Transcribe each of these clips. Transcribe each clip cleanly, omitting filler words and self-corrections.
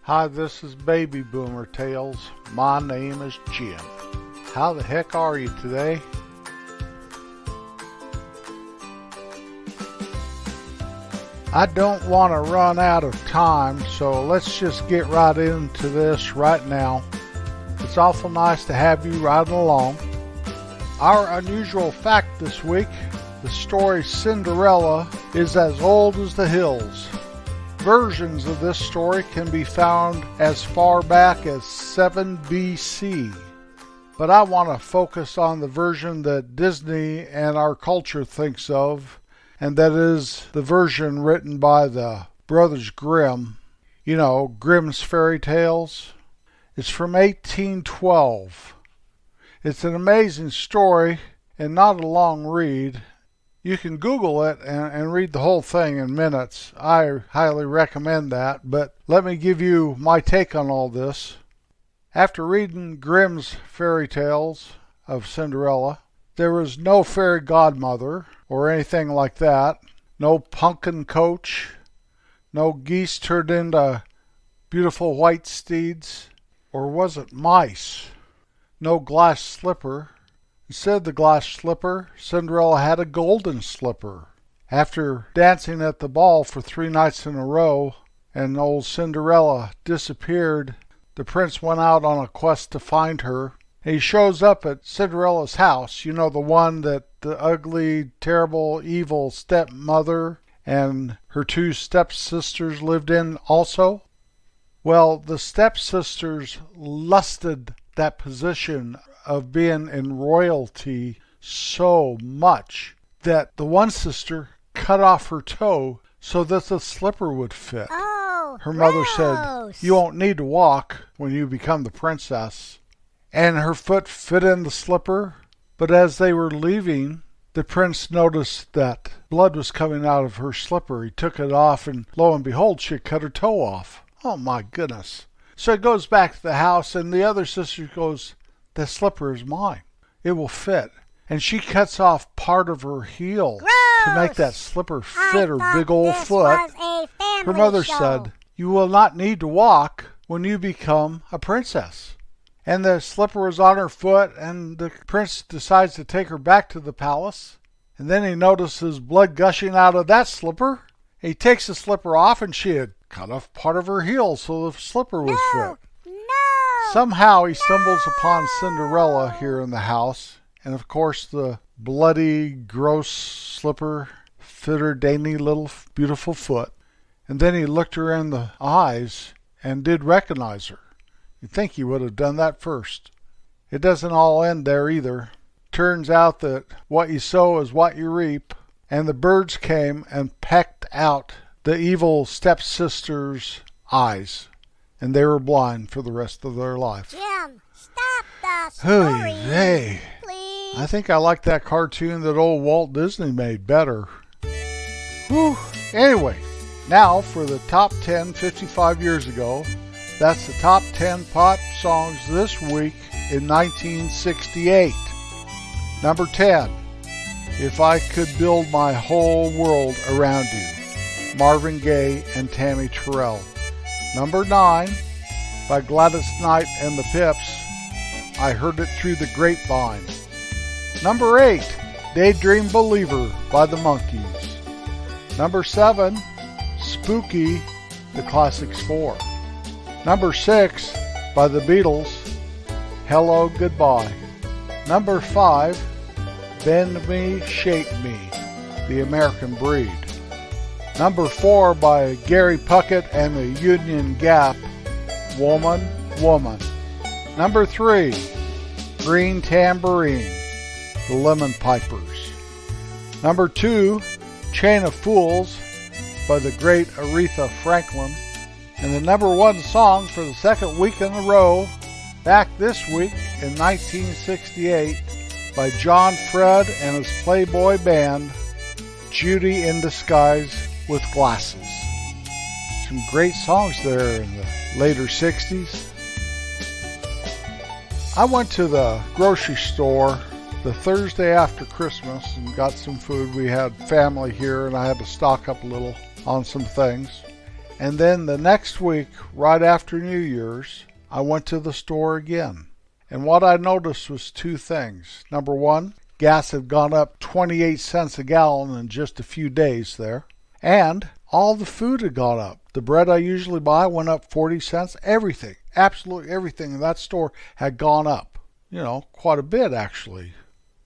Hi, this is Baby Boomer Tales. My name is Jim. How the heck are you today? I don't want to run out of time, so let's just get right into this right now. It's awful nice to have you riding along. Our unusual fact this week, the story Cinderella is as old as the hills. Versions of this story can be found as far back as 7 BC. But I want to focus on the version that Disney and our culture thinks of, and that is the version written by the Brothers Grimm. You know, Grimm's Fairy Tales. It's from 1812. It's an amazing story and not a long read. You can Google it and read the whole thing in minutes. I highly recommend that, but let me give you my take on all this. After reading Grimm's Fairy Tales of Cinderella, there was no fairy godmother or anything like that, no pumpkin coach, no geese turned into beautiful white steeds, or was it mice? No glass slipper. Instead of the glass slipper, Cinderella had a golden slipper. After dancing at the ball for 3 nights in a row, and old Cinderella disappeared, the prince went out on a quest to find her. He shows up at Cinderella's house, you know, the one that the ugly, terrible, evil stepmother and her 2 stepsisters lived in also. Well, the stepsisters lusted that position of being in royalty so much that the one sister cut off her toe so that the slipper would fit. Oh, her mother gross. said, "You won't need to walk when you become the princess." And her foot fit in the slipper, but as they were leaving, the prince noticed that blood was coming out of her slipper. He took it off, and lo and behold, she had cut her toe off. Oh my goodness. So he goes back to the house, and the other sister goes, "The slipper is mine. It will fit." And she cuts off part of her heel to make that slipper fit her big old foot. Her mother said, "You will not need to walk when you become a princess." And the slipper was on her foot, and the prince decides to take her back to the palace. And then he notices blood gushing out of that slipper. He takes the slipper off, and she had cut off part of her heel so the slipper would fit. Somehow he stumbles upon Cinderella here in the house, and of course the bloody, gross slipper fit her dainty little beautiful foot. And then he looked her in the eyes and did recognize her. You'd think he would have done that first. It doesn't all end there either. Turns out that what you sow is what you reap, and the birds came and pecked out the evil stepsister's eyes, and they were blind for the rest of their life. Jim, stop the story, please. I think I like that cartoon that old Walt Disney made better. Whew. Anyway, now for the top 10 55 years ago. That's the top 10 pop songs this week in 1968. Number 10, "If I Could Build My Whole World Around You," Marvin Gaye and Tammy Terrell. Number 9, by Gladys Knight and the Pips, "I Heard It Through the Grapevine." Number 8, "Daydream Believer" by the Monkees. Number 7, "Spooky," the Classics 4. Number 6, by the Beatles, "Hello Goodbye." Number 5, "Bend Me, Shape Me," the American Breed. Number 4, by Gary Puckett and the Union Gap, "Woman, Woman." Number 3, "Green Tambourine," the Lemon Pipers. Number 2, "Chain of Fools" by the great Aretha Franklin. And the number 1 song for the second week in a row, back this week in 1968, by John Fred and his Playboy band, "Judy in Disguise with Glasses." Some great songs there in the later 60s. I went to the grocery store the Thursday after Christmas and got some food. We had family here, and I had to stock up a little on some things. And then the next week, right after New Year's, I went to the store again. And what I noticed was two things. Number one, gas had gone up 28 cents a gallon in just a few days there. And all the food had gone up. The bread I usually buy went up 40 cents. Everything, absolutely everything in that store had gone up. Quite a bit actually.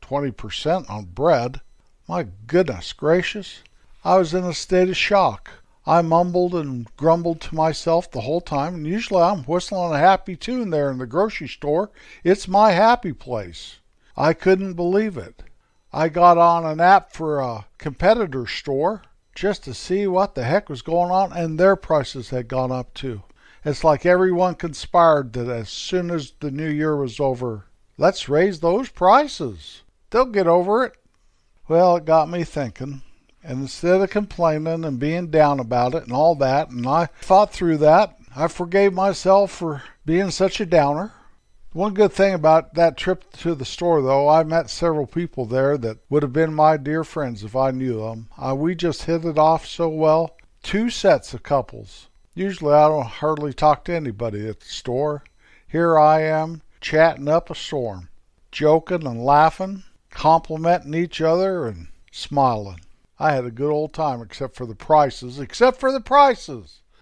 20% on bread. My goodness gracious. I was in a state of shock. I mumbled and grumbled to myself the whole time, and usually I'm whistling a happy tune there in the grocery store. It's my happy place. I couldn't believe it. I got on an app for a competitor store just to see what the heck was going on, and their prices had gone up too. It's like everyone conspired that as soon as the new year was over, let's raise those prices. They'll get over it. Well, it got me thinking. And instead of complaining and being down about it and all that, and I thought through that, I forgave myself for being such a downer. One good thing about that trip to the store, though, I met several people there that would have been my dear friends if I knew them. We just hit it off so well. 2 sets of couples. Usually I don't hardly talk to anybody at the store. Here I am, chatting up a storm, joking and laughing, complimenting each other and smiling. I had a good old time except for the prices.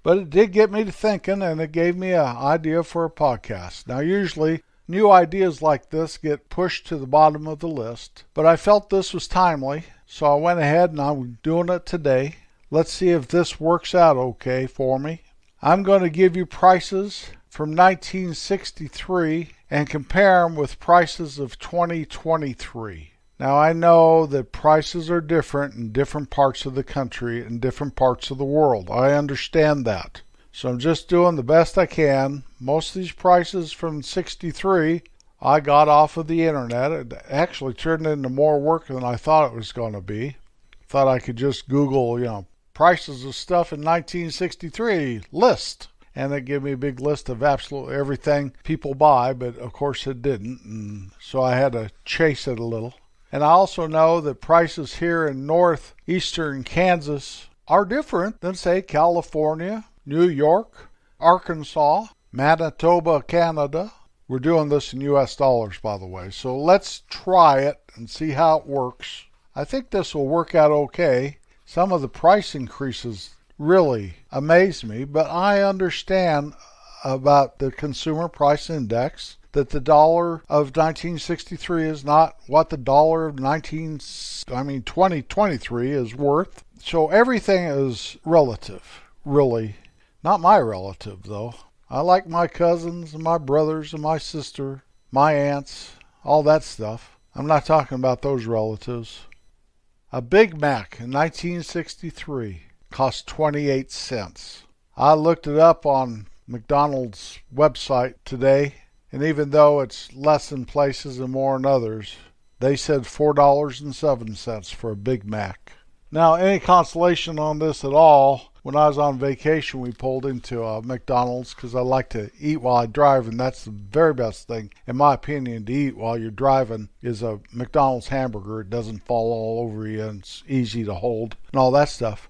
But it did get me to thinking, and it gave me an idea for a podcast. Now, usually, new ideas like this get pushed to the bottom of the list, but I felt this was timely, so I went ahead and I'm doing it today. Let's see if this works out okay for me. I'm going to give you prices from 1963 and compare them with prices of 2023. Now, I know that prices are different in different parts of the country and different parts of the world. I understand that. So I'm just doing the best I can. Most of these prices from 63 I got off of the internet. It actually turned into more work than I thought it was going to be. Thought I could just Google, prices of stuff in 1963, list. And it gave me a big list of absolutely everything people buy, but of course it didn't. And so I had to chase it a little. And I also know that prices here in northeastern Kansas are different than, say, California, New York, Arkansas, Manitoba, Canada. We're doing this in U.S. dollars, by the way. So let's try it and see how it works. I think this will work out okay. Some of the price increases really amaze me, but I understand about the Consumer Price Index, that the dollar of 1963 is not what the dollar of 2023 is worth. So everything is relative, really. Not my relative, though. I like my cousins and my brothers and my sister, my aunts, all that stuff. I'm not talking about those relatives. A Big Mac in 1963 cost 28 cents. I looked it up on McDonald's website today. And even though it's less in places and more in others, they said $4.07 for a Big Mac. Now, any consolation on this at all, when I was on vacation, we pulled into a McDonald's because I like to eat while I drive, and that's the very best thing, in my opinion, to eat while you're driving is a McDonald's hamburger. It doesn't fall all over you, and it's easy to hold, and all that stuff.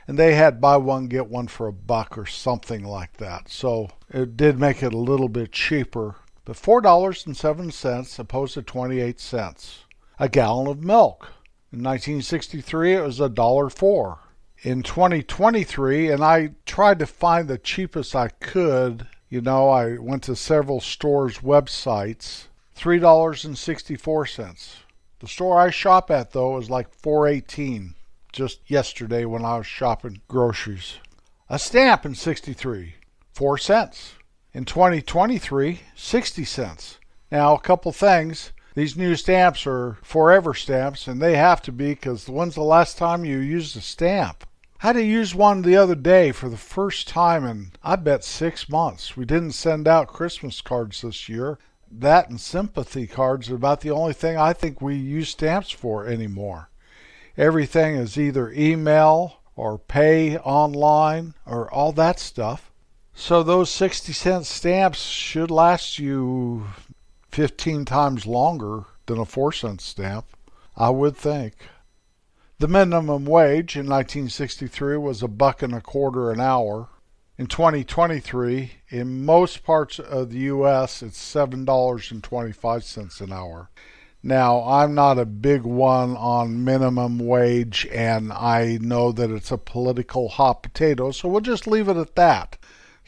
And they had buy one, get one for $1 or something like that. So it did make it a little bit cheaper. But $4.07 opposed to 28 cents. A gallon of milk. In 1963, it was $1.04. In 2023, and I tried to find the cheapest I could, I went to several stores' websites, $3.64. The store I shop at, though, is like $4.18, just yesterday when I was shopping groceries. A stamp in 63, 4 cents. In 2023, 60 cents. Now, a couple things. These new stamps are forever stamps, and they have to be because when's the last time you used a stamp? I had to use one the other day for the first time in, I bet, 6 months. We didn't send out Christmas cards this year. That and sympathy cards are about the only thing I think we use stamps for anymore. Everything is either email or pay online or all that stuff. So those 60-cent stamps should last you 15 times longer than a 4-cent stamp, I would think. The minimum wage in 1963 was $1.25 an hour. In 2023, in most parts of the U.S., it's $7.25 an hour. Now, I'm not a big one on minimum wage, and I know that it's a political hot potato, so we'll just leave it at that.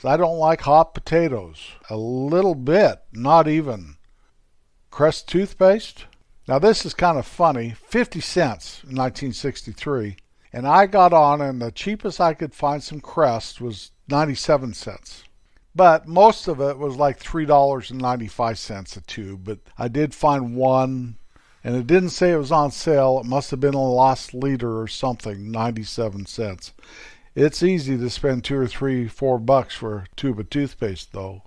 I don't like hot potatoes. A little bit, not even. Crest toothpaste? Now this is kind of funny. 50 cents in 1963. And I got on, and the cheapest I could find some Crest was 97 cents. But most of it was like $3.95 a tube. But I did find one, and it didn't say it was on sale. It must have been a lost leader or something, 97 cents. It's easy to spend $2 or $3, $4 for a tube of toothpaste, though.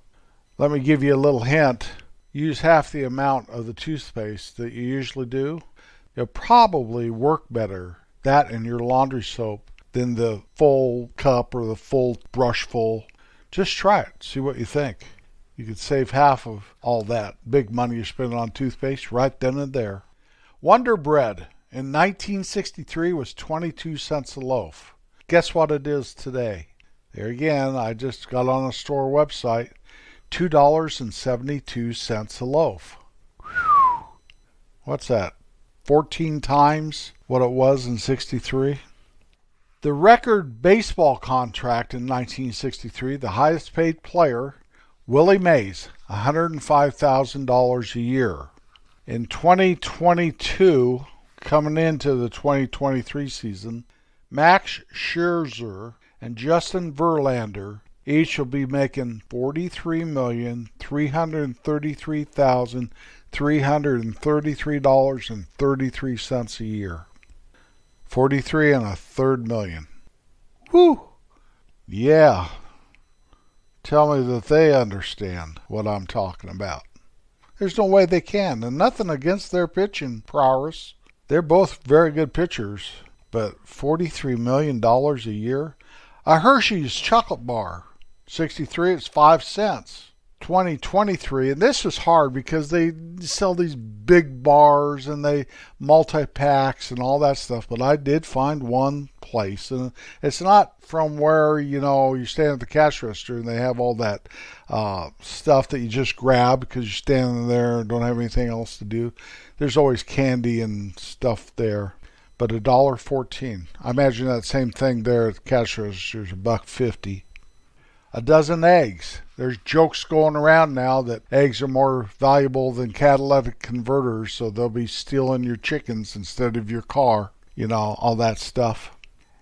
Let me give you a little hint. Use half the amount of the toothpaste that you usually do. It'll probably work better, that and your laundry soap, than the full cup or the full brush full. Just try it. See what you think. You could save half of all that big money you're spending on toothpaste right then and there. Wonder Bread in 1963 was 22 cents a loaf. Guess what it is today? There again, I just got on a store website, $2.72 a loaf. Whew. What's that? 14 times what it was in 63? The record baseball contract in 1963, the highest paid player, Willie Mays, $105,000 a year. In 2022, coming into the 2023 season, Max Scherzer and Justin Verlander each will be making $43,333,333.33 a year. 43 and a third million. Whew! Yeah. Tell me that they understand what I'm talking about. There's no way they can, and nothing against their pitching prowess. They're both very good pitchers. But $43 million a year? A Hershey's chocolate bar, 63, it's 5 cents. 2023, and this is hard because they sell these big bars and they multi-packs and all that stuff, but I did find one place, and it's not from where, you stand at the cash register and they have all that stuff that you just grab because you're standing there and don't have anything else to do. There's always candy and stuff there. But $1.14. I imagine that same thing there at the cash register is $1.50. A dozen eggs. There's jokes going around now that eggs are more valuable than catalytic converters, so they'll be stealing your chickens instead of your car. All that stuff.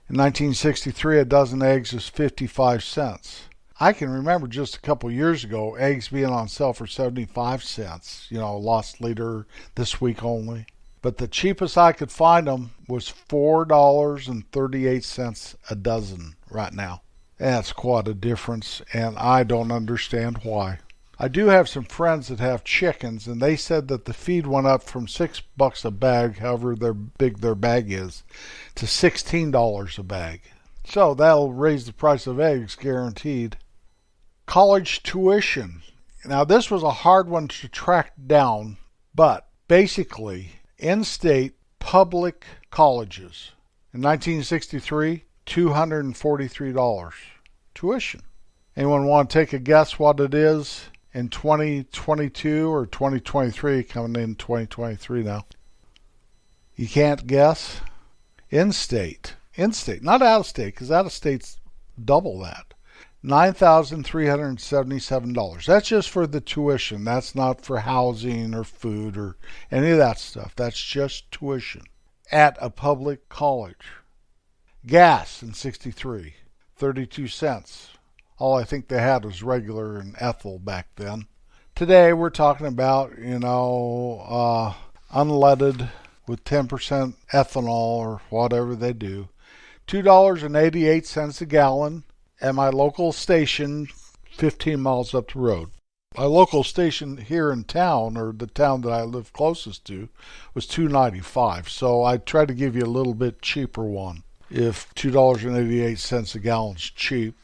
In 1963, a dozen eggs was 55 cents. I can remember just a couple years ago, eggs being on sale for 75 cents. Lost leader this week only. But the cheapest I could find them was $4.38 a dozen right now. That's quite a difference, and I don't understand why. I do have some friends that have chickens, and they said that the feed went up from $6 a bag, however big their bag is, to $16 a bag. So that'll raise the price of eggs, guaranteed. College tuition. Now this was a hard one to track down, but basically, in-state public colleges. In 1963, $243 tuition. Anyone want to take a guess what it is in 2022 or 2023, coming in 2023 now? You can't guess? In-state, not out-of-state, because out-of-state's double that. $9,377. That's just for the tuition. That's not for housing or food or any of that stuff. That's just tuition at a public college. Gas in 63, 32 cents. All I think they had was regular and ethyl back then. Today we're talking about, unleaded with 10% ethanol or whatever they do. $2.88 a gallon. At my local station, 15 miles up the road. My local station here in town, or the town that I live closest to, was $2.95. So I tried to give you a little bit cheaper one. If $2.88 a gallon is cheap.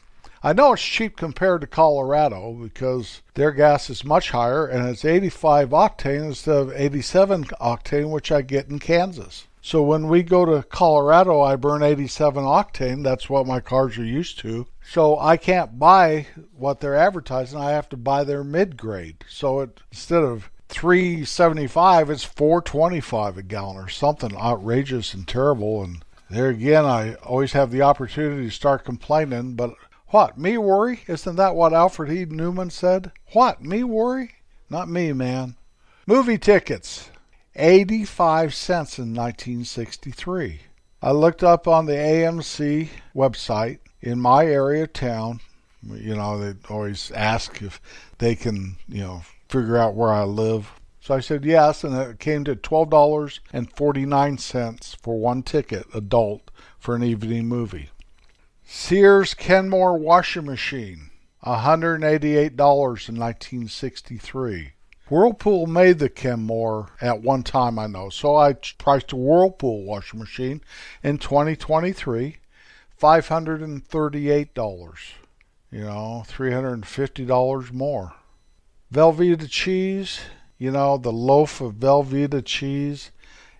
I know it's cheap compared to Colorado because their gas is much higher and it's 85 octane instead of 87 octane, which I get in Kansas. So when we go to Colorado, I burn 87 octane. That's what my cars are used to. So I can't buy what they're advertising. I have to buy their mid-grade. So instead of $3.75, it's $4.25 a gallon or something outrageous and terrible. And there again, I always have the opportunity to start complaining. But what, me worry? Isn't that what Alfred E. Newman said? What, me worry? Not me, man. Movie tickets, 85 cents in 1963. I looked up on the AMC website in my area of town. You know, they always ask if they can, figure out where I live. So I said yes, and it came to $12.49 for one ticket, adult, for an evening movie. Sears Kenmore washing machine, $188 in 1963. Whirlpool made the Kenmore at one time, I know, so I priced a Whirlpool washing machine in 2023, $538. $350 more. Velveeta cheese, the loaf of Velveeta cheese.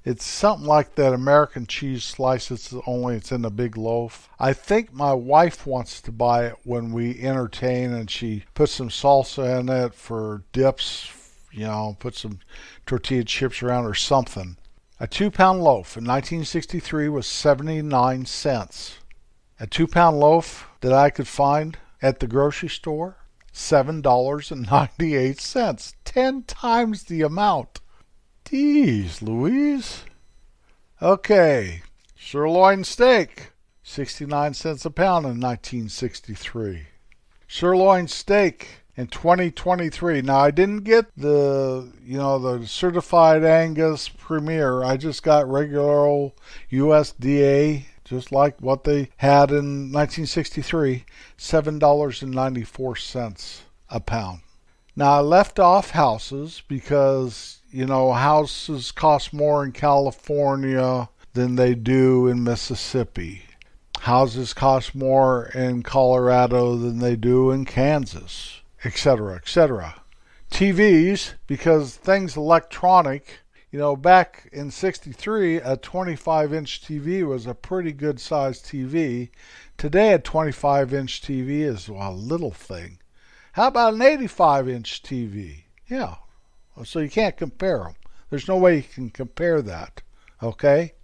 It's something like that American cheese slices, only it's in a big loaf. I think my wife wants to buy it when we entertain, and she puts some salsa in it for dips, put some tortilla chips around or something. A 2-pound loaf in 1963 was 79 cents. A 2-pound loaf that I could find at the grocery store, $7.98. 10 times the amount. Jeez Louise. Okay, sirloin steak, 69 cents a pound in 1963. Sirloin steak in 2023. Now, I didn't get the certified Angus Premier. I just got regular old USDA, just like what they had in 1963, $7.94 a pound. Now, I left off houses because, houses cost more in California than they do in Mississippi. Houses cost more in Colorado than they do in Kansas, etc., etc. TVs, because things electronic, back in 63, a 25-inch TV was a pretty good sized TV. Today, a 25-inch TV is a little thing. How about an 85-inch TV? Yeah. So you can't compare them. There's no way you can compare that. Okay?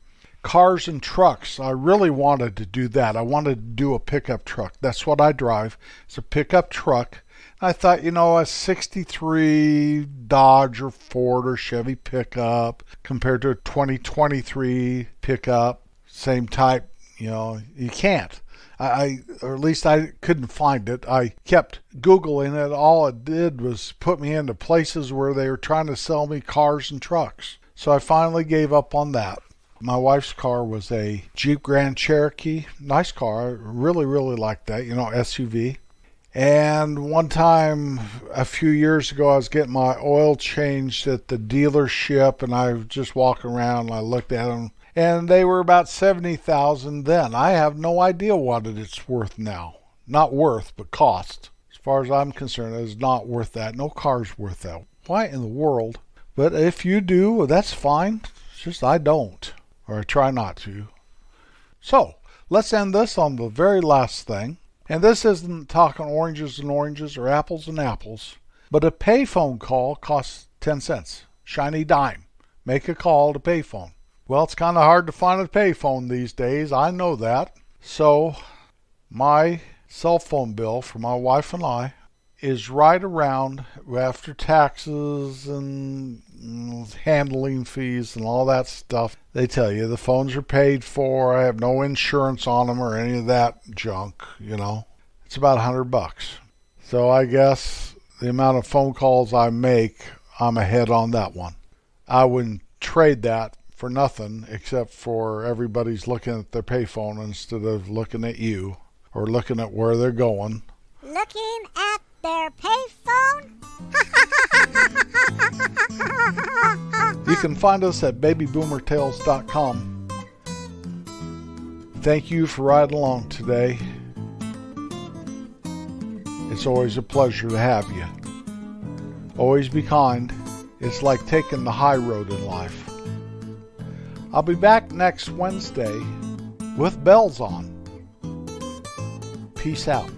Cars and trucks. I really wanted to do that. I wanted to do a pickup truck. That's what I drive. It's a pickup truck. I thought, a 63 Dodge or Ford or Chevy pickup compared to a 2023 pickup, same type, you can't. Or at least I couldn't find it. I kept Googling it. All it did was put me into places where they were trying to sell me cars and trucks. So I finally gave up on that. My wife's car was a Jeep Grand Cherokee. Nice car. I really, really liked that, SUV. And one time, a few years ago, I was getting my oil changed at the dealership, and I was just walking around, and I looked at them, and they were about $70,000 then. I have no idea what it's worth now. Not worth, but cost. As far as I'm concerned, it's not worth that. No car's worth that. Why in the world? But if you do, well, that's fine. It's just I don't, or I try not to. So, let's end this on the very last thing. And this isn't talking oranges and oranges or apples and apples, but a payphone call costs 10 cents. Shiny dime. Make a call to payphone. Well, it's kind of hard to find a payphone these days. I know that. So, my cell phone bill for my wife and I is right around, after taxes and handling fees and all that stuff. They tell you the phones are paid for. I have no insurance on them or any of that junk, It's about $100. So I guess the amount of phone calls I make, I'm ahead on that one. I wouldn't trade that for nothing except for everybody's looking at their payphone instead of looking at you or looking at where they're going. Looking at their payphone? You can find us at babyboomertales.com. Thank you for riding along today. It's always a pleasure to have you. Always be kind. It's like taking the high road in life. I'll be back next Wednesday with bells on. Peace out.